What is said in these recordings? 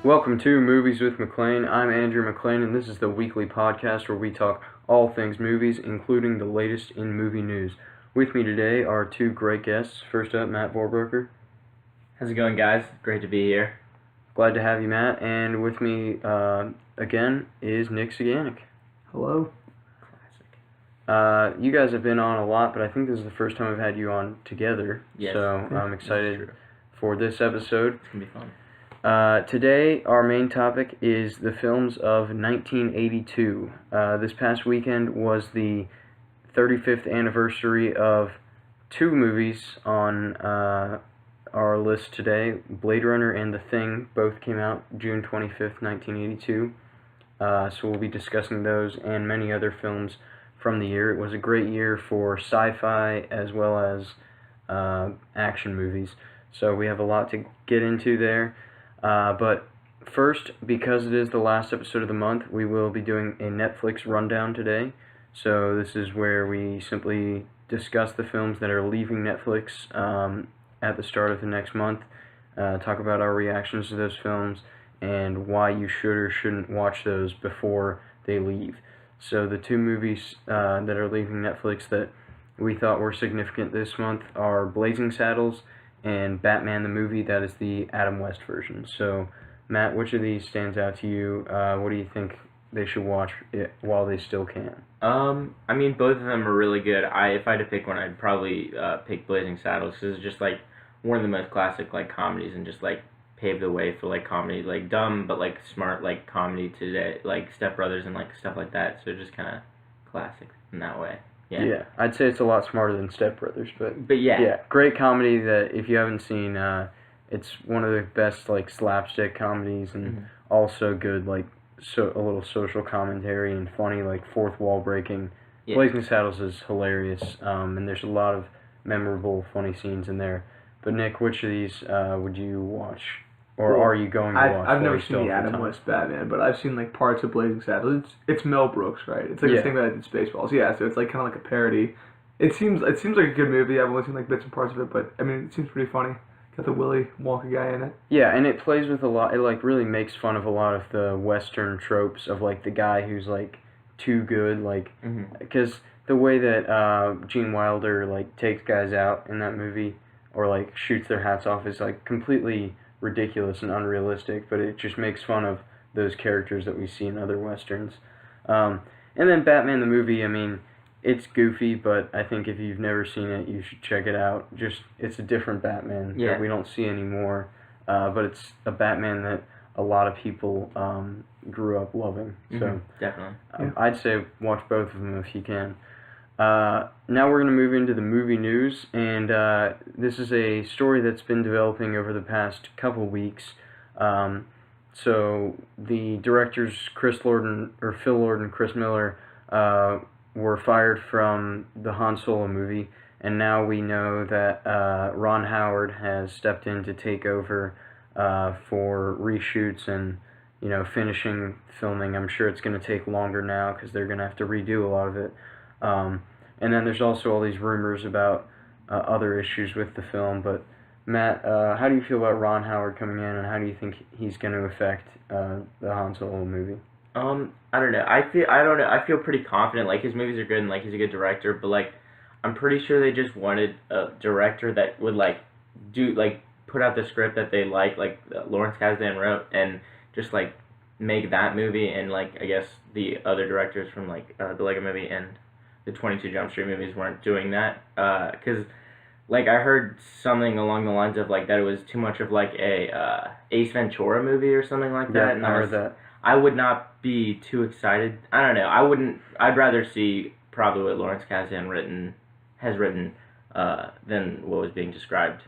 Welcome to Movies with MacLean. I'm Andrew MacLean, and this is the weekly podcast where we talk all things movies, including the latest in movie news. With me today are two great guests. First up, Matt Vorbroker. How's it going, guys? Great to be here. Glad to have you, Matt. And with me again is Nick Siganik. Hello. Classic. You guys have been on a lot, but I think this is the first time I've had you on together. Yes. So I'm excited for this episode. It's going to be fun. Today, our main topic is the films of 1982. This past weekend was the 35th anniversary of two movies on our list today. Blade Runner and The Thing both came out June 25th, 1982. So we'll be discussing those and many other films from the year. It was a great year for sci-fi as well as action movies. So we have a lot to get into there. But first, because it is the last episode of the month, we will be doing a Netflix rundown today. So this is where we simply discuss the films that are leaving Netflix at the start of the next month, talk about our reactions to those films, and why you should or shouldn't watch those before they leave. So the two movies that are leaving Netflix that we thought were significant this month are Blazing Saddles and Batman the movie. That is the Adam West version. So, Matt, which of these stands out to you? What do you think they should watch while they still can? I mean, both of them are really good. If I had to pick one, I'd probably pick Blazing Saddles, because it's just like one of the most classic like comedies, and just like paved the way for like comedy, like dumb but like smart like comedy today, like Step Brothers and like stuff like that. So just kind of classic in that way. Yeah, I'd say it's a lot smarter than Step Brothers, but yeah, great comedy that if you haven't seen, it's one of the best like slapstick comedies, and also good like a little social commentary and funny like fourth wall breaking. Yeah. Blazing Saddles is hilarious, and there's a lot of memorable funny scenes in there. But Nick, which of these would you watch, or are you going to watch? I've never seen the Adam West Batman, but I've seen like parts of Blazing Saddles. It's Mel Brooks, right? It's like the same guy that did Spaceballs. Yeah, so it's like kind of like a parody. It seems like a good movie. I've only seen like bits and parts of it, but I mean, it seems pretty funny. Got the Willy Wonka guy in it. Yeah, and it plays with a lot. It like really makes fun of a lot of the Western tropes of like the guy who's like too good, like because the way that Gene Wilder like takes guys out in that movie or like shoots their hats off is like completely ridiculous and unrealistic, but it just makes fun of those characters that we see in other Westerns. And then Batman the movie, I mean, it's goofy, but I think if you've never seen it, you should check it out. It's a different Batman that we don't see anymore, but it's a Batman that a lot of people grew up loving. So definitely. I'd say watch both of them if you can. Now we're going to move into the movie news, and this is a story that's been developing over the past couple weeks. So the directors Phil Lord and Chris Miller were fired from the Han Solo movie, and now we know that Ron Howard has stepped in to take over for reshoots and finishing filming. I'm sure it's going to take longer now because they're going to have to redo a lot of it. And then there's also all these rumors about other issues with the film. But Matt, how do you feel about Ron Howard coming in, and how do you think he's going to affect the Han Solo movie? I don't know. I feel pretty confident. Like, his movies are good, and like he's a good director. But like, I'm pretty sure they just wanted a director that would like put out the script that they like Lawrence Kasdan wrote, and just like make that movie. And like, I guess the other directors from like the Lego Movie and the 22 Jump Street movies weren't doing that, because like I heard something along the lines of like that it was too much of like a Ace Ventura movie or something like that. And I heard that. I would not be too excited. I don't know. I'd rather see probably what Lawrence Kasdan has written than what was being described.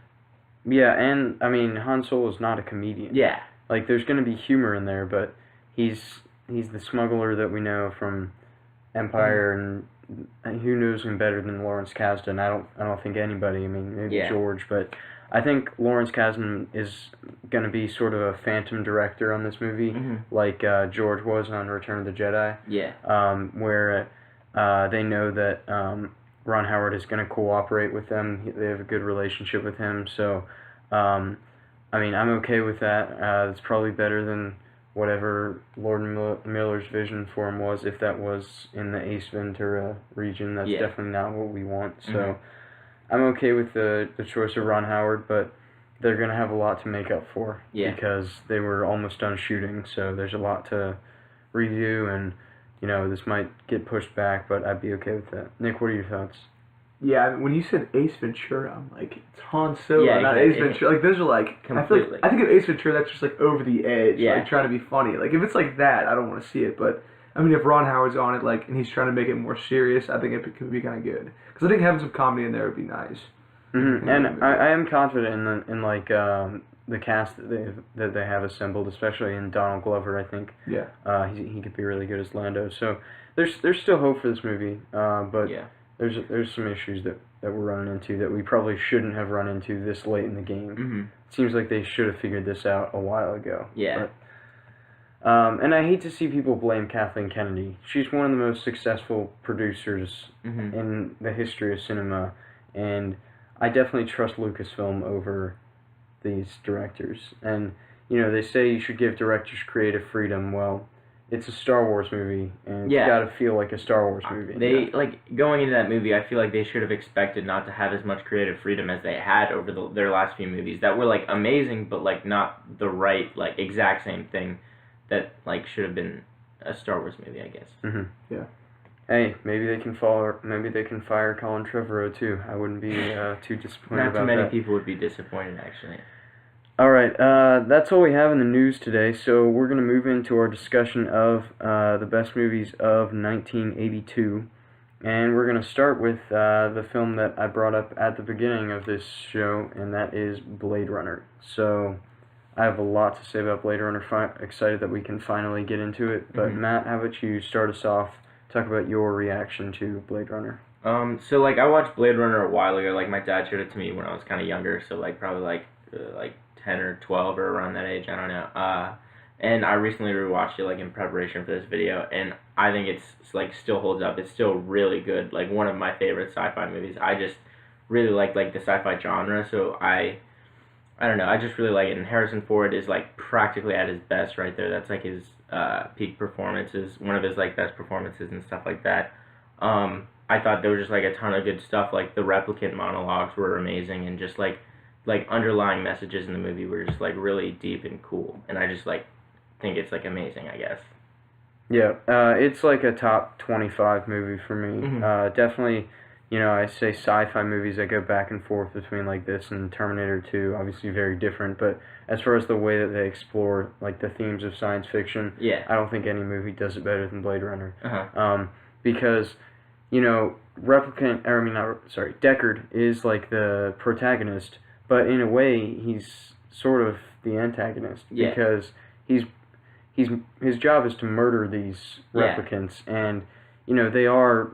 Yeah, and I mean Han Solo's not a comedian. Yeah. Like there's going to be humor in there, but he's the smuggler that we know from Empire, and who knows him better than Lawrence Kasdan? I don't think anybody. I mean, maybe George, but I think Lawrence Kasdan is going to be sort of a phantom director on this movie, like George was on Return of the Jedi. Yeah. Where they know that Ron Howard is going to cooperate with them. They have a good relationship with him, so I mean, I'm okay with that. It's probably better than whatever Lord Miller's vision for him was, if that was in the Ace Ventura region. That's definitely not what we want. So I'm okay with the choice of Ron Howard, but they're going to have a lot to make up for because they were almost done shooting, so there's a lot to redo, and, you know, this might get pushed back, but I'd be okay with that. Nick, what are your thoughts? Yeah, I mean, when you said Ace Ventura, I'm like, it's Han Solo, not exactly. Ace Ventura. Like, those are like, completely. I think of Ace Ventura, that's just like over the edge, Yeah. like trying to be funny. Like, if it's like that, I don't want to see it. But I mean, if Ron Howard's on it, like, and he's trying to make it more serious, I think it could be kind of good. Because I think having some comedy in there would be nice. Mm-hmm. And I am confident in the cast that they have assembled, especially in Donald Glover. I think he could be really good as Lando. So there's still hope for this movie, but there's some issues that we're running into that we probably shouldn't have run into this late in the game. Mm-hmm. It seems like they should have figured this out a while ago. Yeah. But, and I hate to see people blame Kathleen Kennedy. She's one of the most successful producers in the history of cinema, and I definitely trust Lucasfilm over these directors. And, you know, they say you should give directors creative freedom. Well, it's a Star Wars movie, and it's got to feel like a Star Wars movie. They, like, going into that movie, I feel like they should have expected not to have as much creative freedom as they had over their last few movies that were, like, amazing, but, like, not the right, like, exact same thing that, like, should have been a Star Wars movie, I guess. Mm-hmm. Yeah. Hey, maybe they can fire Colin Trevorrow too. I wouldn't be too disappointed about that. Not too many people would be disappointed, actually. All right, that's all we have in the news today. So we're gonna move into our discussion of the best movies of 1982, and we're gonna start with the film that I brought up at the beginning of this show, and that is Blade Runner. So I have a lot to say about Blade Runner. Excited that we can finally get into it. But Matt, how about you start us off? Talk about your reaction to Blade Runner. So, like, I watched Blade Runner a while ago. Like, my dad showed it to me when I was kind of younger, so, like, probably, like 10 or 12 or around that age, I don't know. And I recently rewatched it, like, in preparation for this video, and I think it's like, still holds up. It's still really good. Like, one of my favorite sci-fi movies. I just really like the sci-fi genre, so I don't know, I just really like it. And Harrison Ford is, like, practically at his best right there. That's, like, his peak performances, one of his, like, best performances and stuff like that. I thought there was just, like, a ton of good stuff. Like, the replicant monologues were amazing, and just, like underlying messages in the movie were just, like, really deep and cool. And I just, like, think it's, like, amazing, I guess. Yeah, it's like a top 25 movie for me. Definitely, you know, I say sci-fi movies that go back and forth between, like, this and Terminator 2, obviously very different, but as far as the way that they explore, like, the themes of science fiction, I don't think any movie does it better than Blade Runner. Because, you know, Deckard is, like, the protagonist, but in a way, he's sort of the antagonist, because his job is to murder these replicants, and, you know, they are,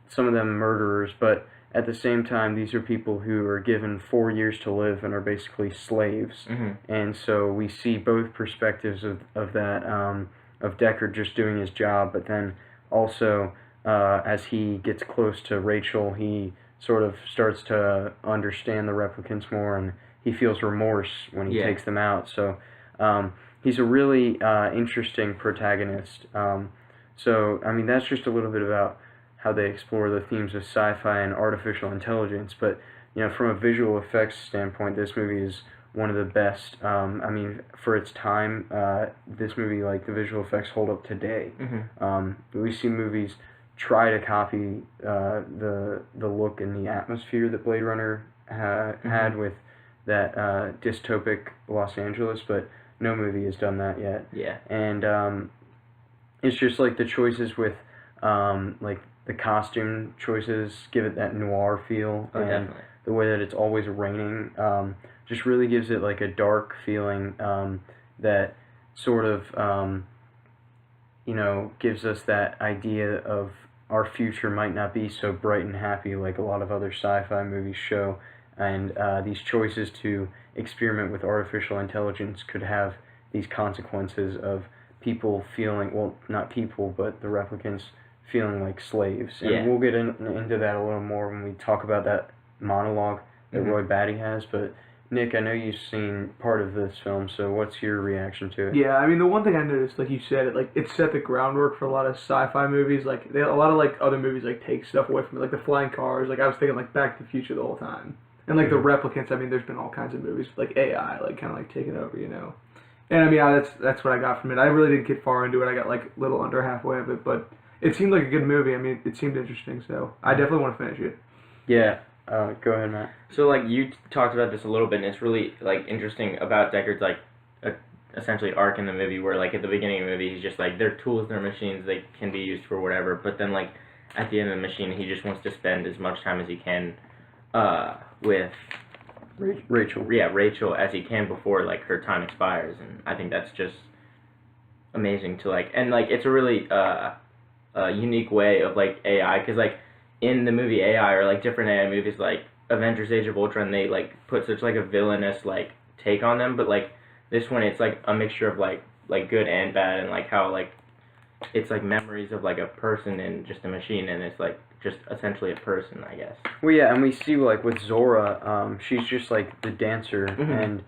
some of them, murderers, but at the same time, these are people who are given 4 years to live and are basically slaves, and so we see both perspectives of that, of Deckard just doing his job, but then also, as he gets close to Rachel, he sort of starts to understand the replicants more, and he feels remorse when he takes them out. So he's a really interesting protagonist. So, I mean, that's just a little bit about how they explore the themes of sci-fi and artificial intelligence. But, you know, from a visual effects standpoint, this movie is one of the best. I mean, for its time, this movie, like, the visual effects hold up today. We see movies try to copy the look and the atmosphere that Blade Runner had with that dystopic Los Angeles, but no movie has done that yet. And it's just like the choices with like the costume choices give it that noir feel, and definitely. The way that it's always raining just really gives it like a dark feeling that sort of you know, gives us that idea of our future might not be so bright and happy like a lot of other sci-fi movies show, and these choices to experiment with artificial intelligence could have these consequences of people feeling, well, not people, but the replicants feeling like slaves. And we'll get into that a little more when we talk about that monologue that Roy Batty has, but Nick, I know you've seen part of this film, so what's your reaction to it? Yeah, I mean, the one thing I noticed, like you said, it set the groundwork for a lot of sci-fi movies. Like, a lot of, like, other movies, like, take stuff away from it. Like, the flying cars. Like, I was thinking, like, Back to the Future the whole time. And, like, the replicants, I mean, there's been all kinds of movies with, like, AI, like, kind of, like, taking over, you know? And, I mean, that's what I got from it. I really didn't get far into it. I got, like, a little under halfway of it. But it seemed like a good movie. I mean, it seemed interesting, so I definitely want to finish it. Yeah. Go ahead, Matt. So, like, you talked about this a little bit, and it's really, like, interesting about Deckard's, like, essentially arc in the movie, where, like, at the beginning of the movie, he's just, like, they're tools, they're machines, they can be used for whatever, but then, like, at the end of the machine, he just wants to spend as much time as he can, with... Rachel. Yeah, Rachel, as he can before, like, her time expires, and I think that's just amazing to, like, and, like, it's a really, unique way of, like, AI, because, like, in the movie AI, or, like, different AI movies, like, Avengers Age of Ultron, they, like, put such, like, a villainous, like, take on them, but, like, this one, it's, like, a mixture of, like, good and bad, and, like, how, like, it's, like, memories of, like, a person and just a machine, and it's, like, just essentially a person, I guess. Well, yeah, and we see, like, with Zora, she's just, like, the dancer, and,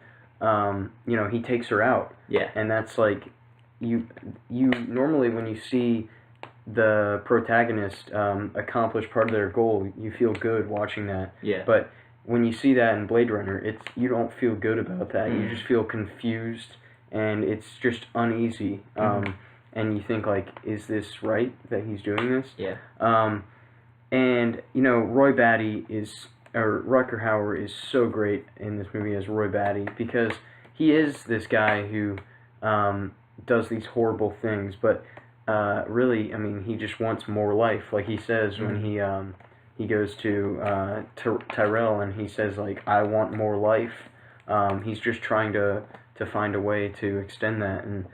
you know, he takes her out. Yeah. And that's, like, you normally, when you see the protagonist accomplish part of their goal, you feel good watching that. Yeah. But when you see that in Blade Runner, you don't feel good about that. You just feel confused, and it's just uneasy. And you think, like, is this right that he's doing this? Yeah. And, you know, Rutger Hauer is so great in this movie as Roy Batty, because he is this guy who does these horrible things, but really, I mean, he just wants more life. Like he says when he goes to Tyrell, and he says, like, I want more life. He's just trying to find a way to extend that. And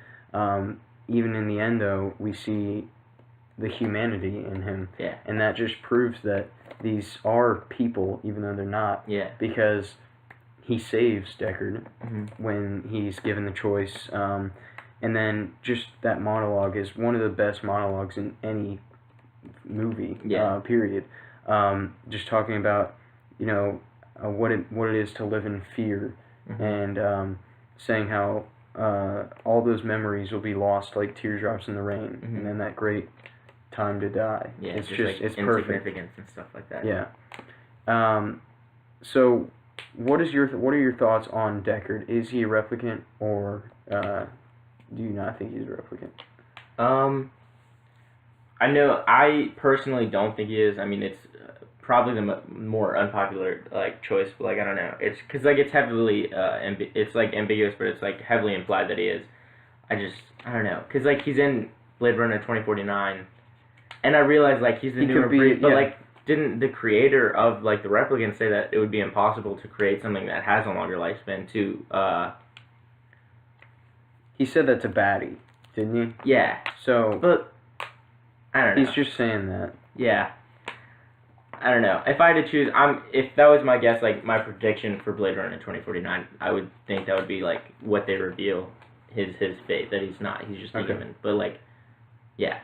even in the end, though, we see the humanity in him. Yeah. And that just proves that these are people, even though they're not. Yeah. Because he saves Deckard when he's given the choice. And then just that monologue is one of the best monologues in any movie, period. Just talking about, you know, what it is to live in fear, and saying how all those memories will be lost like teardrops in the rain, and then that great time to die. Yeah, it's just just like it's perfect. Insignificance and stuff like that. Yeah. So, what are your thoughts on Deckard? Is he a replicant, or do you not think he's a replicant? I personally don't think he is. I mean, it's probably the more unpopular, like, choice, but, like, I don't know. It's because, like, it's heavily, it's, like, ambiguous, but it's, like, heavily implied that he is. I don't know. Because, like, he's in Blade Runner 2049, and I realize, like, he's the newer breed, but, like, didn't the creator of, like, the replicants say that it would be impossible to create something that has a longer lifespan to, He said that to Batty, didn't he? Yeah. So, but I don't know. He's just saying that. Yeah. I don't know. If I had to choose, if that was my guess, like, my prediction for Blade Runner 2049, I would think that would be, like, what they reveal, his fate, that he's not, he's just a human. But, like, yeah,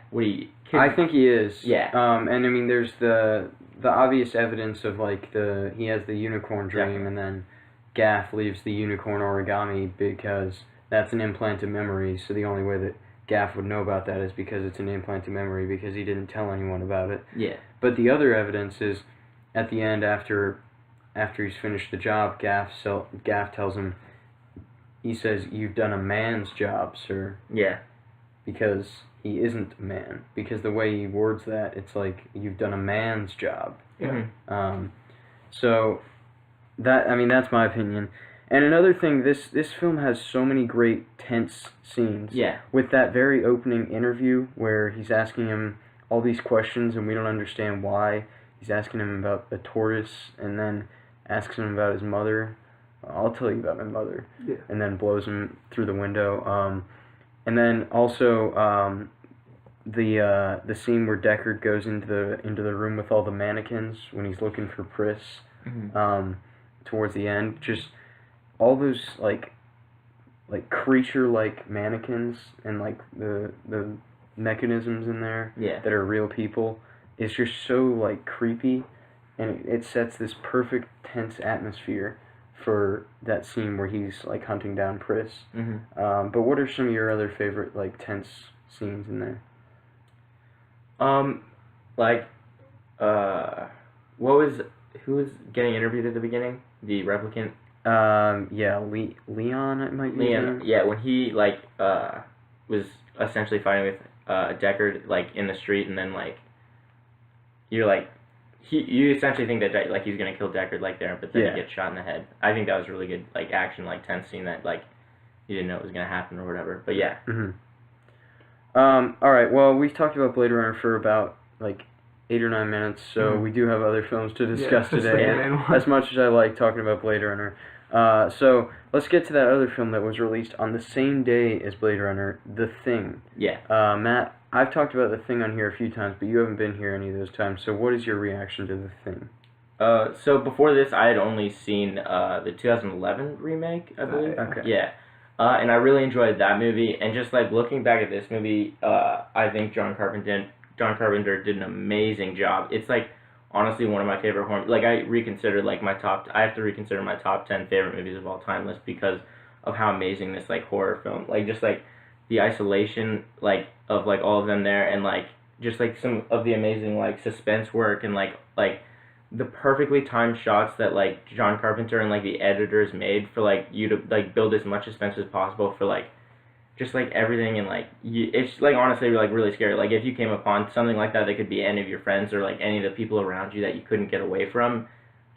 I think he is. Yeah. And I mean, there's the obvious evidence of, like, he has the unicorn dream, and then Gaff leaves the unicorn origami because that's an implanted memory, so the only way that Gaff would know about that is because it's an implanted memory, because he didn't tell anyone about it. Yeah. But the other evidence is, at the end, after he's finished the job, Gaff tells him, he says, "You've done a man's job, sir." Yeah. Because he isn't a man. Because the way he words that, it's like, you've done a man's job. Yeah. So, that's my opinion. And another thing, this film has so many great tense scenes. Yeah. With that very opening interview where he's asking him all these questions and we don't understand why. He's asking him about the tortoise, and then asks him about his mother. I'll tell you about my mother. Yeah. And then blows him through the window. And then also the scene where Deckard goes into the room with all the mannequins when he's looking for Pris. Towards the end, just all those like creature-like mannequins and, like, the mechanisms in there that are real people, is just so, like, creepy, and it sets this perfect tense atmosphere for that scene where he's like hunting down Pris. Mm-hmm. But what are some of your other favorite like tense scenes in there? Like, who was getting interviewed at the beginning? The replicant? Yeah, Leon, it might be. Leon, yeah, when he, like, was essentially fighting with, Deckard, like, in the street, and then, like, you're, like, you essentially think that, like, he's gonna kill Deckard, like, there, but then he gets shot in the head. I think that was really good, like, action, like, tense scene that, like, you didn't know it was gonna happen or whatever, but yeah. Alright, well, we've talked about Blade Runner for about, like, 8 or 9 minutes, so we do have other films to discuss today, as much as I like talking about Blade Runner. So, let's get to that other film that was released on the same day as Blade Runner, The Thing. Yeah. Matt, I've talked about The Thing on here a few times, but you haven't been here any of those times, so what is your reaction to The Thing? So before this, I had only seen, the 2011 remake, I believe. Okay. Yeah. And I really enjoyed that movie, and just, like, looking back at this movie, I think John Carpenter did an amazing job. It's, like, honestly one of my favorite horror... Like, I have to reconsider my top 10 favorite movies of all time list because of how amazing this, like, horror film... Like, just, like, the isolation, like, of, like, all of them there, and, like, just, like, some of the amazing, like, suspense work, and, like, the perfectly timed shots that, like, John Carpenter and, like, the editors made for, like, you to, like, build as much suspense as possible for, like, just, like, everything, and, like, it's, like, honestly, like, really scary. Like, if you came upon something like that could be any of your friends or, like, any of the people around you that you couldn't get away from,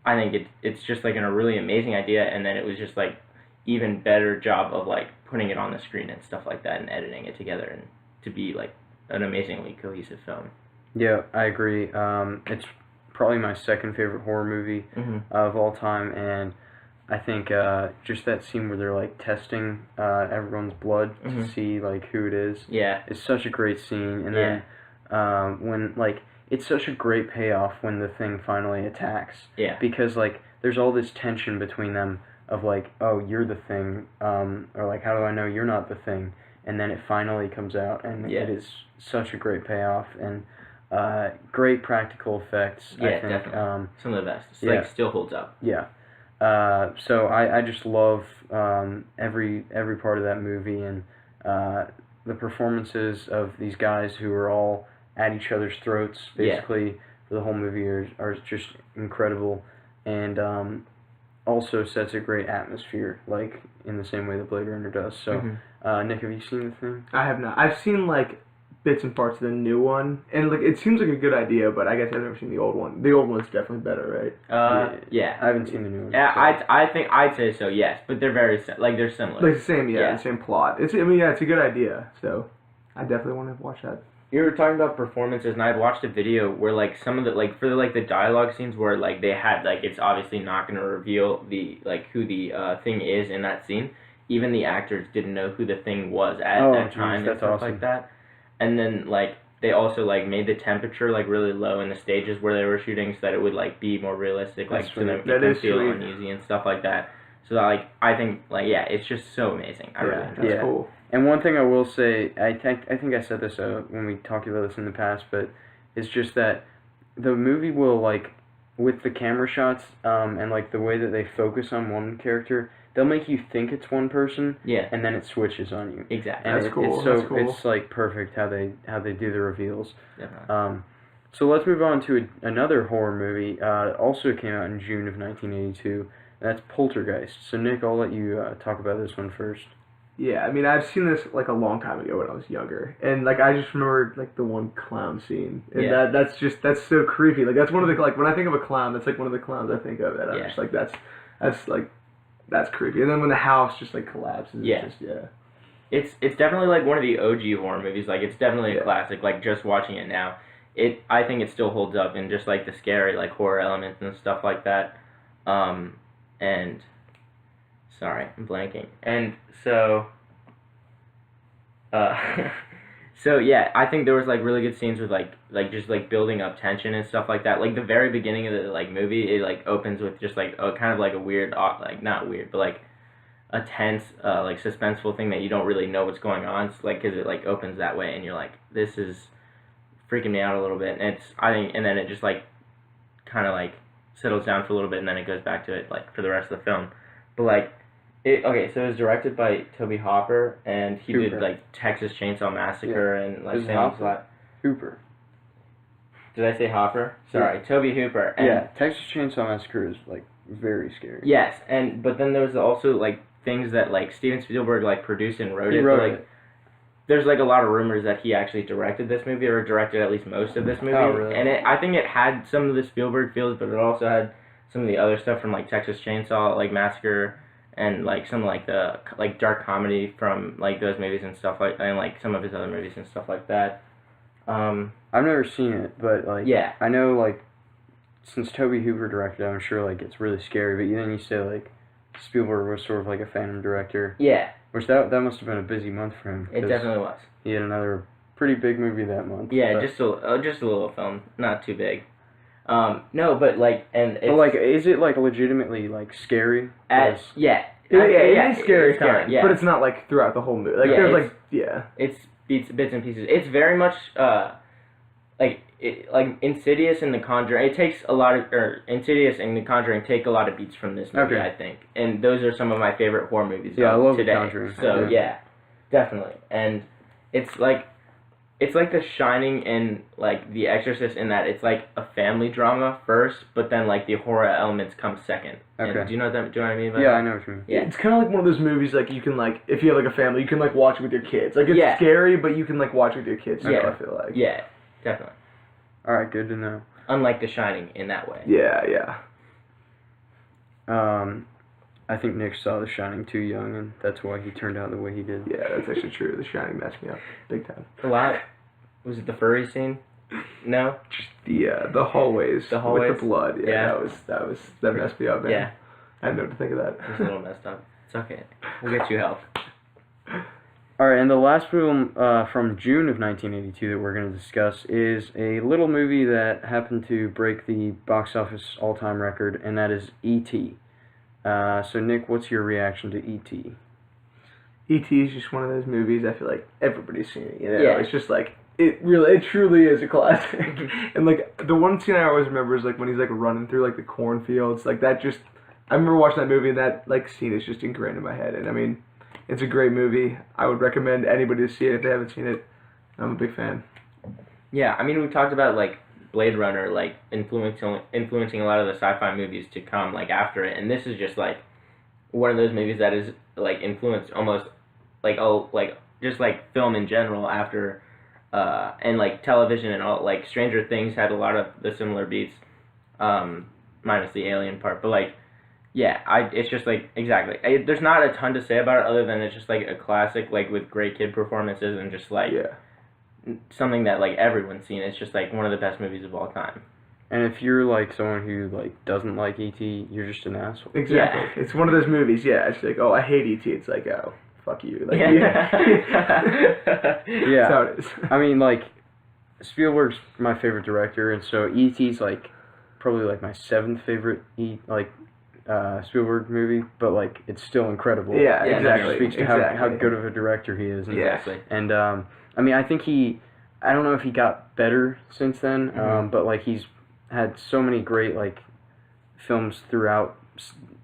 I think it's just, like, a really amazing idea, and then it was just, like, even better job of, like, putting it on the screen and stuff like that and editing it together and to be, like, an amazingly cohesive film. Yeah, I agree. It's probably my second favorite horror movie of all time, and I think just that scene where they're like testing everyone's blood to see like who it is. Yeah, it's such a great scene, and then when like it's such a great payoff when the Thing finally attacks. Yeah, because like there's all this tension between them of like, oh, you're the Thing, or like, how do I know you're not the Thing? And then it finally comes out, and it is such a great payoff, and great practical effects. Yeah, I think. definitely. Some of the best. It's like still holds up. Yeah. So I just love every part of that movie, and the performances of these guys who are all at each other's throats basically for the whole movie are just incredible, and also sets a great atmosphere, like in the same way that Blade Runner does. So, Nick, have you seen The Thing? I have not. I've seen like bits and parts of the new one, and like it seems like a good idea, but I guess I've never seen the old one. The old one's definitely better, right? Yeah. I haven't seen the new one. Yeah, So. I think I'd say so. Yes, but they're very they're similar. Like the same, the same plot. It's a good idea. So I definitely want to watch that. You were talking about performances, and I had watched a video where like some of the like for the dialogue scenes where like they had like it's obviously not going to reveal the like who the Thing is in that scene. Even the actors didn't know who the Thing was at that time and stuff like that. And then, like, they also, like, made the temperature, like, really low in the stages where they were shooting so that it would, like, be more realistic, like, so that you can feel uneasy and stuff like that. So, like, I think, like, it's just so amazing. I really enjoy it. That's cool. And one thing I will say, I think I said this when we talked about this in the past, but it's just that the movie will, like, with the camera shots and, like, the way that they focus on one character, they'll make you think it's one person, and then it switches on you. Exactly. And That's cool. It's like perfect how they do the reveals. Definitely. So let's move on to another horror movie. Also came out in June of 1982. And that's Poltergeist. So Nick, I'll let you talk about this one first. Yeah, I mean, I've seen this like a long time ago when I was younger, and like I just remember like the one clown scene, and that's so creepy. Like that's one of the like when I think of a clown, that's like one of the clowns I think of, and I'm just like that's creepy. And then when the house just like collapses, it's definitely like one of the OG horror movies. Like it's definitely a classic. Like just watching it now, I think it still holds up, and just like the scary like horror elements and stuff like that. And sorry, I'm blanking. And so, so yeah, I think there was like really good scenes with like just like building up tension and stuff like that. Like the very beginning of the like movie, it like opens with just like a kind of like a weird, like not weird, but like a tense, like suspenseful thing that you don't really know what's going on. It's like because it like opens that way, and you're like, this is freaking me out a little bit. And and then it just like kind of like settles down for a little bit, and then it goes back to it like for the rest of the film. But like, so it was directed by Toby Hopper, and he Hooper. did like Texas Chainsaw Massacre and like Is it Salem's Hopper? Lot. Hooper. Did I say Hopper? Sorry, Toby Hooper. And Yeah, Texas Chainsaw Massacre is like very scary. Yes, but then there was also like things that like Steven Spielberg like produced and wrote He it. wrote but, like, it. There's like a lot of rumors that he actually directed this movie or directed at least most of this movie. Oh, really? And I think it had some of the Spielberg feels, but it also had some of the other stuff from like Texas Chainsaw like Massacre and like some like the like dark comedy from like those movies and stuff like and like some of his other movies and stuff like that. I've never seen it, but like Yeah. I know like since Toby Hooper directed it, I'm sure like it's really scary. But then you say like Spielberg was sort of like a phantom director. Yeah. Which that must have been a busy month for him. It definitely was. He had another pretty big movie that month. Yeah, but, just a little film, not too big. No, but like, and it's, but like, is it like legitimately like scary? yeah. It is scary it's times, yeah. but it's not like throughout the whole movie. Like Yeah, there's it's- like It's bits and pieces. It's very much like Insidious and The Conjuring. It takes a lot of Insidious and The Conjuring take a lot of beats from this movie, Okay. I think, and those are some of my favorite horror movies. Yeah, of I love today. The Conjuring. So yeah, definitely, and it's like The Shining and like The Exorcist in that it's like a family drama first, but then like the horror elements come second. Okay. And do you know what I mean by Yeah, that? I know what you mean. Yeah. it's kind of like one of those movies like you can like if you have like a family you can like watch it with your kids. Like it's Yeah. scary, but you can like watch it with your kids. Too, Yeah. I feel like. Yeah, definitely. All right, good to know. Unlike The Shining in that way. Yeah. I think Nick saw The Shining too young, and that's why he turned out the way he did. Yeah, that's actually true. The Shining messed me up big time. A lot. Was it the furry scene? No. The hallways. The hallways? with the blood. Yeah, Yeah. that messed me up, man. Yeah. I didn't know what to think of that. It was a little messed up. It's okay. We'll get you help. All right, and the last film from June of 1982 that we're going to discuss is a little movie that happened to break the box office all-time record, and that is E.T. So, Nick, what's your reaction to E.T.? E.T. is just one of those movies I feel like everybody's seen it. You know? Yeah. It's just like it truly is a classic. And like the one scene I always remember is like when he's like running through like the cornfields. Like that just I remember watching that movie and that like scene is just ingrained in my head. And I mean, it's a great movie. I would recommend anybody to see it if they haven't seen it. I'm a big fan. Yeah, I mean, we talked about like Blade Runner, like influencing a lot of the sci-fi movies to come like after it, and this is just like one of those movies that is like influenced almost like just like film in general after, and like television and all. Like Stranger Things had a lot of the similar beats, minus the alien part, but like. Yeah, it's just like, exactly. There's not a ton to say about it other than it's just like a classic, like with great kid performances and just like something that like everyone's seen. It's just like one of the best movies of all time. And if you're like someone who like doesn't like E.T., you're just an asshole. Exactly. Yeah. It's one of those movies, yeah. It's like, oh, I hate E.T. It's like, oh, fuck you. Like, Yeah. Yeah. That's how it is. I mean, like, Spielberg's my favorite director, and so E.T.'s like probably like my seventh favorite Spielberg movie, but like it's still incredible. Yeah, And exactly. It speaks to how good of a director he is. And, Exactly. And I mean, I think I don't know if he got better since then, but like he's had so many great like films throughout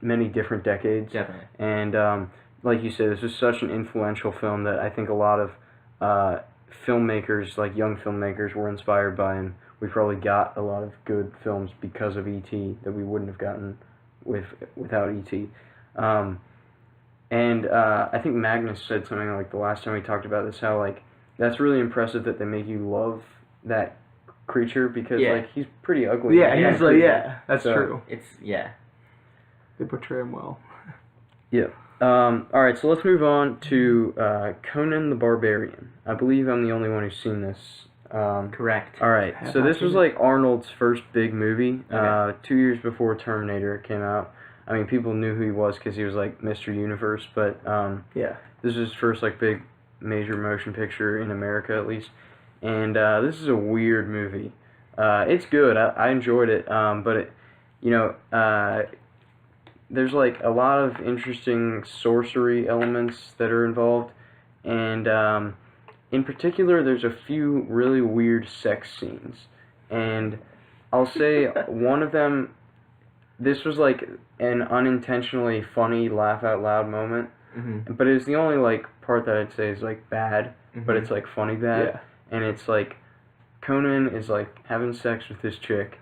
many different decades. Definitely. And like you said, this is such an influential film that I think a lot of filmmakers, like young filmmakers, were inspired by, and we probably got a lot of good films because of E.T. that we wouldn't have gotten without E.T. And I think Magnus said something like the last time we talked about this, how like that's really impressive that they make you love that creature because like he's pretty ugly. Yeah, he's like, that's true. It's They portray him well. Yeah. Alright, so let's move on to Conan the Barbarian. I believe I'm the only one who's seen this. correct. Alright, so this was like Arnold's first big movie, Okay. 2 years before Terminator came out. I mean, people knew who he was because he was like Mr. Universe, but Yeah. this is his first like big major motion picture in America at least. And this is a weird movie. It's good. I enjoyed it, but it, there's like a lot of interesting sorcery elements that are involved, and in particular, there's a few really weird sex scenes, and I'll say one of them this was like an unintentionally funny laugh out loud moment, Mm-hmm. but it's the only like part that I'd say is like bad, Mm-hmm. but it's like funny bad, Yeah. and it's like Conan is like having sex with this chick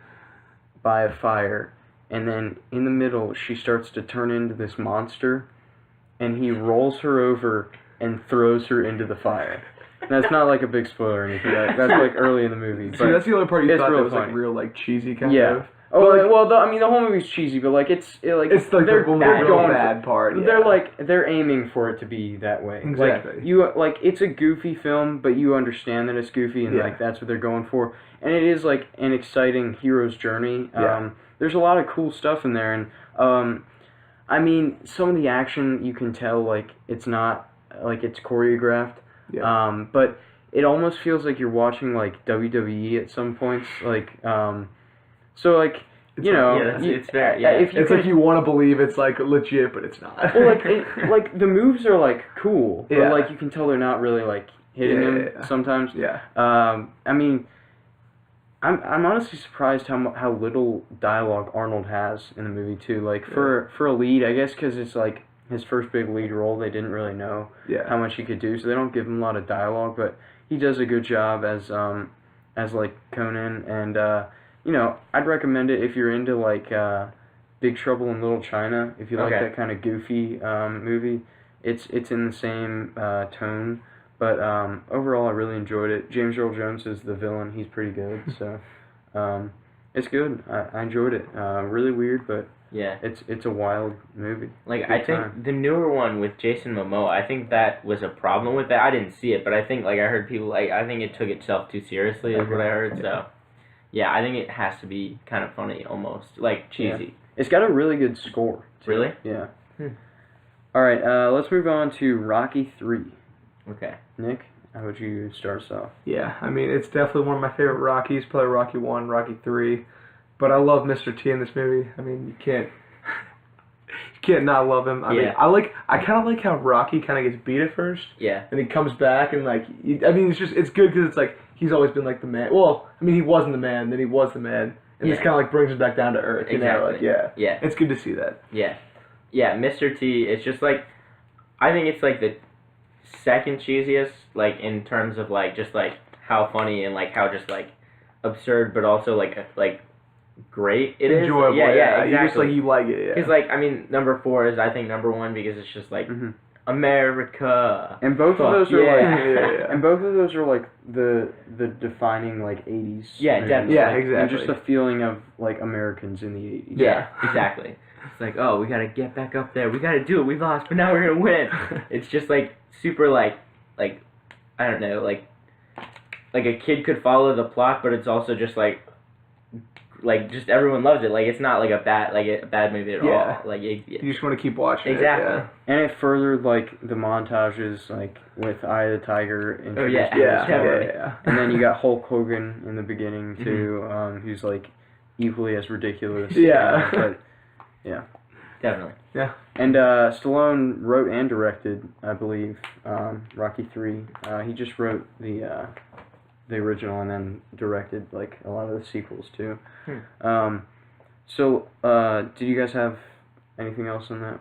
by a fire, and then in the middle she starts to turn into this monster, and he rolls her over and throws her into the fire. And that's not like a big spoiler or anything. That's like early in the movie. See, that's the only part you it's thought that real was funny. like real like cheesy kind Yeah. of. Oh But, like, well, I mean the whole movie's cheesy, but like it's like it's like they're the only they're real going bad part. Yeah. they're aiming for it to be that way. Exactly. Like you like it's a goofy film, but you understand that it's goofy and Yeah. like that's what they're going for. And it is like an exciting hero's journey. Yeah. There's a lot of cool stuff in there, and I mean some of the action you can tell like it's not like it's choreographed. Yeah. But it almost feels like you're watching like WWE at some points, like so like you know yeah, it's very yeah. if you It's could, like you want to believe it's like legit, but it's not. well, like the moves are like cool, but Yeah. like you can tell they're not really like hitting Yeah, him yeah. sometimes. Yeah. I mean, I'm honestly surprised how little dialogue Arnold has in the movie too. Like for a lead, I guess because it's like his first big lead role, they didn't really know Yeah. how much he could do, so they don't give him a lot of dialogue. But he does a good job as like Conan, and you know, I'd recommend it if you're into like Big Trouble in Little China. If you like Okay. that kind of goofy movie, it's in the same tone. But overall, I really enjoyed it. James Earl Jones is the villain. He's pretty good, so it's good. I enjoyed it. Really weird, but Yeah. it's a wild movie. Like, Good I think time. the newer one with Jason Momoa, I think that was a problem with that. I didn't see it, but I think, like, I heard people, like, I think it took itself too seriously, is what I heard, so. Yeah, I think it has to be kind of funny, almost. Like, cheesy. It's got a really good score. Too. Really? Yeah. Hmm. All right, let's move on to Rocky 3. Okay. Nick, how would you start us off? Yeah, I mean, it's definitely one of my favorite Rockies. Probably Rocky 1, Rocky 3. But I love Mr. T in this movie. I mean, you can't not love him. I mean, I kind of like how Rocky kind of gets beat at first, Yeah. and he comes back and like, I mean, it's good because it's like he's always been like the man. Well, I mean, he wasn't the man, then he was the man, and Yeah. just kind of like brings us back down to earth. You know, like Exactly. Yeah. it's good to see that. Yeah. Yeah, Mr. T, it's just like, I think it's like the second cheesiest, like, in terms of, like, just, like, how funny and, like, how just, like, absurd, but also, like, great it is. Enjoyable. Yeah, You just exactly. like you like it. Yeah. Because, like, I mean, number 4 is, I think, number 1 because it's just, like, Mm-hmm. America. And both Fuck of those are yeah. like, and both of those are like the defining like 80s. Yeah, movies. definitely. Yeah, And exactly. just the feeling of like Americans in the 80s. Yeah, exactly. It's like, oh, we gotta get back up there. We gotta do it. We lost, but now we're gonna win. It's just like super like I don't know, like a kid could follow the plot, but it's also just like just everyone loves it. Like it's not like a bad movie at Yeah. all. Like You just want to keep watching exactly. it. And it furthered like the montages like with Eye of the Tiger. Oh, yeah. Yeah. Definitely. Yeah. And then you got Hulk Hogan in the beginning Mm-hmm. too, who's like equally as ridiculous. Yeah. But yeah. Definitely. And Stallone wrote and directed, I believe, Rocky 3. He just wrote the original and then directed like a lot of the sequels too. So did you guys have anything else on that?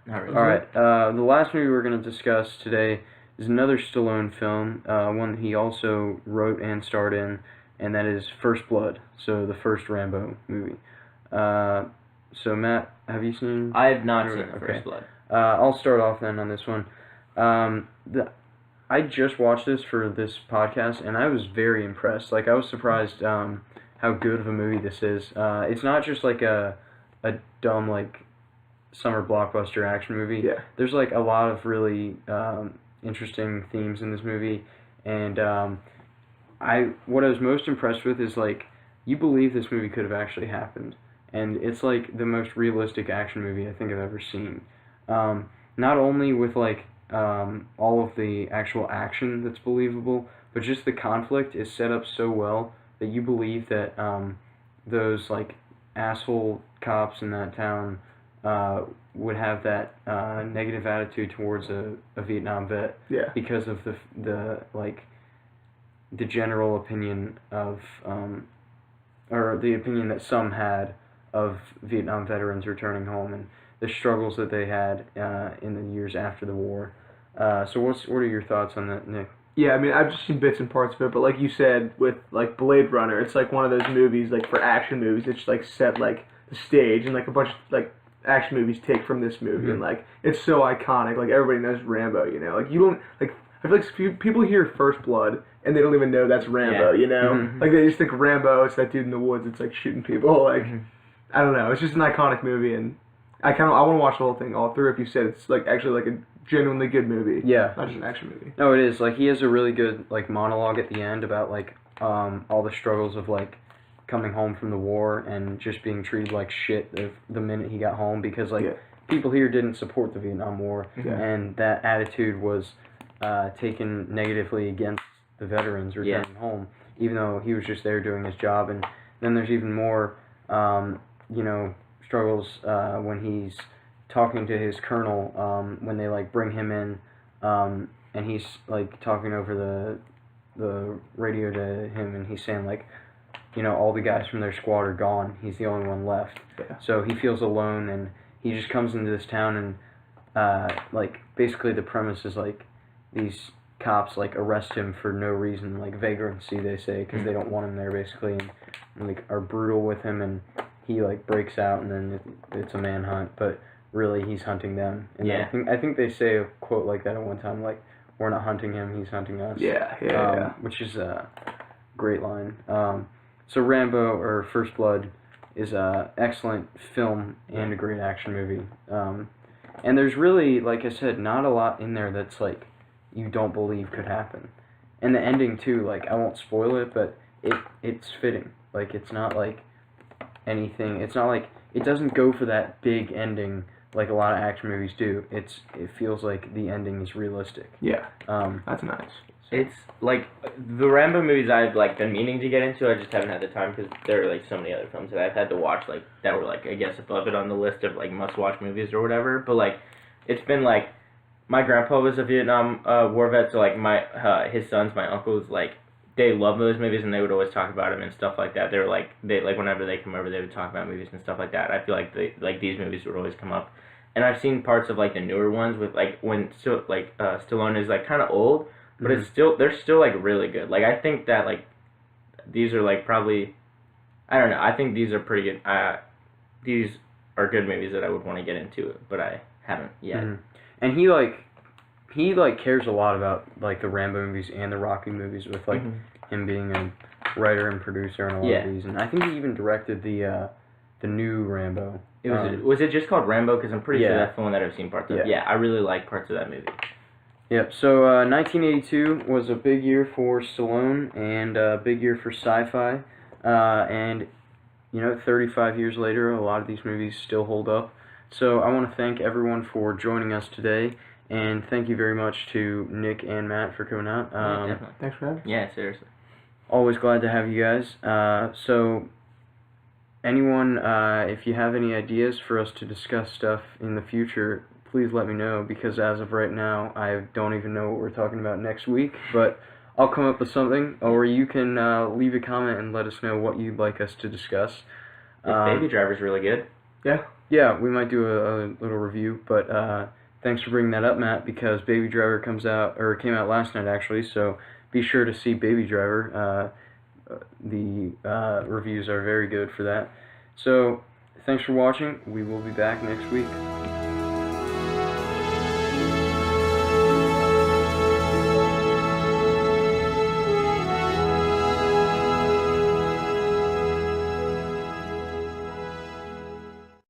Not really. All right. The last movie we're going to discuss today is another Stallone film, one that he also wrote and starred in, and that is First Blood. So the first Rambo movie. So Matt, have you seen? I have not seen Okay. First Blood. I'll start off then on this one. I just watched this for this podcast, and I was very impressed. Like, I was surprised how good of a movie this is. It's not just like a dumb like summer blockbuster action movie. Yeah. There's like a lot of really interesting themes in this movie, and what I was most impressed with is like you believe this movie could have actually happened. And it's like the most realistic action movie I think I've ever seen. Not only with like all of the actual action that's believable, but just the conflict is set up so well that you believe that those like asshole cops in that town would have that negative attitude towards a Vietnam vet Yeah. because of the general opinion of or the opinion that some had of Vietnam veterans returning home and the struggles that they had in the years after the war. So what are your thoughts on that, Nick? Yeah, I mean, I've just seen bits and parts of it, but like you said, with like Blade Runner, it's like one of those movies, like for action movies, it's like set like the stage, and like a bunch of like action movies take from this movie, and like it's so iconic. Like everybody knows Rambo, you know. Like you don't like. I feel like people hear First Blood and they don't even know that's Rambo, you know. Like they just think Rambo, it's that dude in the woods, it's like shooting people. Like I don't know, it's just an iconic movie, and I want to watch the whole thing all through. If you said it's like actually like a genuinely good movie. Yeah. Not just an action movie. No, it is. Like, he has a really good, like, monologue at the end about, like, all the struggles of, like, coming home from the war and just being treated like shit the minute he got home because, like, people here didn't support the Vietnam War, and that attitude was taken negatively against the veterans returning home, even though he was just there doing his job. And then there's even more, you know, struggles when he's talking to his colonel when they like bring him in and he's like talking over the radio to him, and he's saying like, you know, all the guys from their squad are gone, he's the only one left. So he feels alone, and he just comes into this town, and like basically the premise is like these cops like arrest him for no reason, like vagrancy they say, because they don't want him there basically, and like are brutal with him, and he like breaks out, and then it's a manhunt, but really he's hunting them. And I think they say a quote like that at one time, like, we're not hunting him, he's hunting us. Which is a great line. So Rambo, or First Blood, is a excellent film and a great action movie. And there's really, like I said, not a lot in there that's like you don't believe could happen. And the ending too, like, I won't spoil it, but it's fitting. Like, it's not like anything, it's not like, it doesn't go for that big ending like a lot of action movies do. It feels like the ending is realistic. Yeah. That's nice. It's like the Rambo movies I've like been meaning to get into. I just haven't had the time because there are like so many other films that I've had to watch like that were like I guess above it on the list of like must-watch movies or whatever. But like it's been like my grandpa was a Vietnam War vet, so like his sons, my uncles, like they love those movies and they would always talk about them and stuff like that. They were like whenever they come over, they would talk about movies and stuff like that. I feel like these movies would always come up. And I've seen parts of like the newer ones with like when Stallone is like kind of old, but they're still like really good. Like I think that like these are like probably, I don't know, I think these are pretty good. These are good movies that I would want to get into, but I haven't yet. And he cares a lot about like the Rambo movies and the Rocky movies, with like him being a writer and producer on a lot of these. And I think he even directed the new Rambo. Was it just called Rambo? Because I'm pretty sure that's the one that I've seen parts of. Yeah, I really like parts of that movie. Yep, so 1982 was a big year for Stallone and a big year for sci-fi. And, you know, 35 years later, a lot of these movies still hold up. So I want to thank everyone for joining us today. And thank you very much to Nick and Matt for coming out. Definitely. Thanks for having us. Yeah, seriously. Always glad to have you guys. So anyone, if you have any ideas for us to discuss stuff in the future, please let me know, because as of right now, I don't even know what we're talking about next week, but I'll come up with something, or you can leave a comment and let us know what you'd like us to discuss. Baby Driver's really good. Yeah, we might do a little review, but thanks for bringing that up, Matt, because Baby Driver came out last night, actually, so be sure to see Baby Driver. The reviews are very good for that. So, thanks for watching. We will be back next week.